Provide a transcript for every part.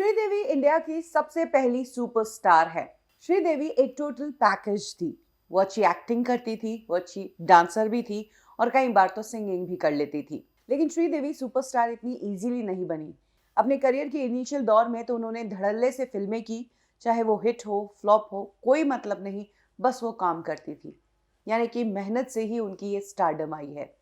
Sridevi India की सबसे पहली सुपरस्टार है। श्रीदेवी एक टोटल पैकेज थी। वो अच्छी एक्टिंग करती थी, वो अच्छी डांसर भी थी और कई बार तो सिंगिंग भी कर लेती थी। लेकिन श्रीदेवी सुपरस्टार इतनी इजीली नहीं बनी। अपने करियर के इनिशियल दौर में तो उन्होंने धड़ल्ले से फिल्में की, चाहे वो हिट हो फ्लॉप हो कोई मतलब नहीं, बस वो काम करती थी। यानी कि मेहनत से ही उनकी ये स्टारडम आई है।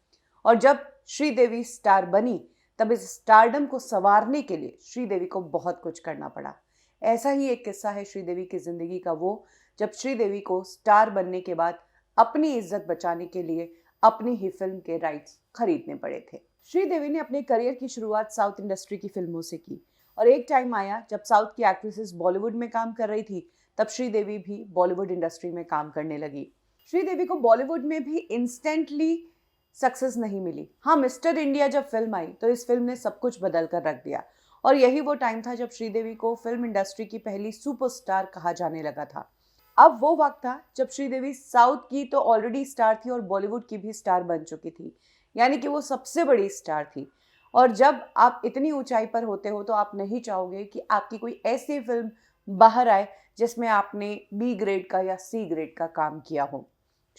और जब श्रीदेवी स्टार बनी तब इस स्टारडम को संवारने के लिए श्रीदेवी को बहुत कुछ करना पड़ा। ऐसा ही एक किस्सा है श्रीदेवी की जिंदगी का, वो जब श्रीदेवी को स्टार बनने के बाद अपनी इज्जत बचाने के लिए अपनी ही फिल्म के राइट्स खरीदने पड़े थे। श्रीदेवी ने अपने करियर की शुरुआत साउथ इंडस्ट्री की फिल्मों से की और एक टाइम आया जब साउथ की एक्ट्रेसेस बॉलीवुड में काम कर रही थी, तब श्रीदेवी भी बॉलीवुड इंडस्ट्री में काम करने लगी। श्रीदेवी को बॉलीवुड में भी इंस्टेंटली सक्सेस नहीं मिली। हाँ, मिस्टर इंडिया जब फिल्म आई तो इस फिल्म ने सब कुछ बदल कर रख दिया और यही वो टाइम था जब श्रीदेवी को फिल्म इंडस्ट्री की पहली सुपरस्टार कहा जाने लगा था। अब वो वक्त था जब श्रीदेवी साउथ की तो ऑलरेडी स्टार थी और बॉलीवुड की भी स्टार बन चुकी थी, यानी कि वो सबसे बड़ी स्टार थी। और जब आप इतनी ऊंचाई पर होते हो तो आप नहीं चाहोगे कि आपकी कोई ऐसी फिल्म बाहर आए जिसमें आपने बी ग्रेड का या सी ग्रेड का काम किया हो।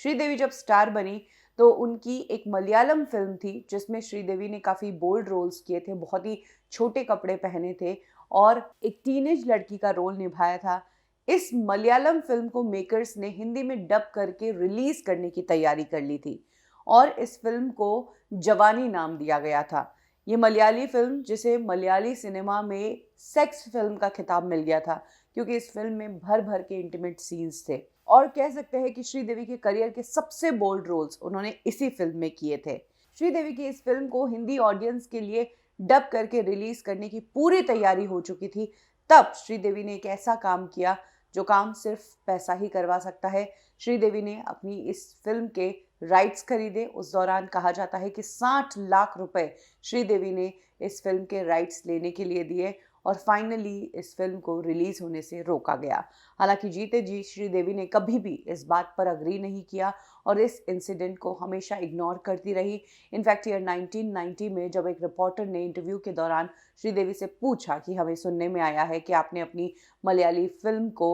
श्रीदेवी जब स्टार बनी तो उनकी एक मलयालम फिल्म थी जिसमें श्रीदेवी ने काफ़ी बोल्ड रोल्स किए थे, बहुत ही छोटे कपड़े पहने थे और एक टीनेज लड़की का रोल निभाया था। इस मलयालम फिल्म को मेकर्स ने हिंदी में डब करके रिलीज करने की तैयारी कर ली थी और इस फिल्म को जवानी नाम दिया गया था। ये मलयाली फिल्म जिसे मलयाली सिनेमा में सेक्स फिल्म का खिताब मिल गया था, क्योंकि इस फिल्म में भर भर के इंटीमेट सीन्स थे और कह सकते हैं कि श्रीदेवी के करियर के सबसे बोल्ड रोल्स उन्होंने इसी फिल्म में किए थे। श्रीदेवी की इस फिल्म को हिंदी ऑडियंस के लिए डब करके रिलीज करने की पूरी तैयारी हो चुकी थी। तब श्रीदेवी ने एक ऐसा काम किया जो काम सिर्फ पैसा ही करवा सकता है। श्रीदेवी ने अपनी इस फिल्म के राइट्स खरीदे। उस दौरान कहा जाता है कि 60 लाख रुपए श्रीदेवी ने इस फिल्म के राइट्स लेने के लिए दिए और फाइनली इस फिल्म को रिलीज होने से रोका गया। हालांकि जीते जी श्रीदेवी ने कभी भी इस बात पर अग्री नहीं किया और इस इंसिडेंट को हमेशा इग्नोर करती रही। इनफैक्ट ईयर 1990 में जब एक रिपोर्टर ने इंटरव्यू के दौरान श्रीदेवी से पूछा कि हमें सुनने में आया है कि आपने अपनी मलयाली फिल्म को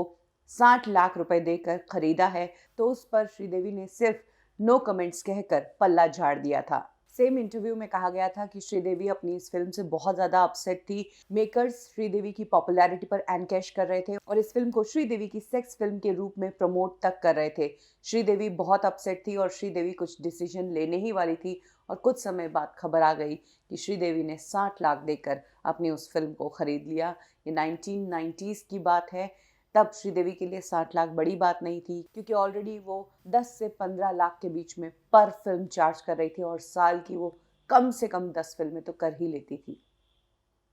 60 लाख रुपए देकर खरीदा है, तो उस पर श्रीदेवी ने सिर्फ नो कमेंट्स कहकर पल्ला झाड़ दिया था। सेम इंटरव्यू में कहा गया था कि श्रीदेवी अपनी इस फिल्म से बहुत ज़्यादा अपसेट थी। मेकर्स श्रीदेवी की पॉपुलैरिटी पर एनकैश कर रहे थे और इस फिल्म को श्रीदेवी की सेक्स फिल्म के रूप में प्रमोट तक कर रहे थे। श्रीदेवी बहुत अपसेट थी और श्रीदेवी कुछ डिसीजन लेने ही वाली थी और कुछ समय बाद खबर आ गई कि श्रीदेवी ने 60 लाख देकर अपनी उस फिल्म को खरीद लिया। ये 1990s की बात है। तब श्रीदेवी के लिए 60 लाख बड़ी बात नहीं थी, क्योंकि ऑलरेडी वो 10 से 15 लाख के बीच में पर फिल्म चार्ज कर रही थी और साल की वो कम से कम 10 फिल्में तो कर ही लेती थी।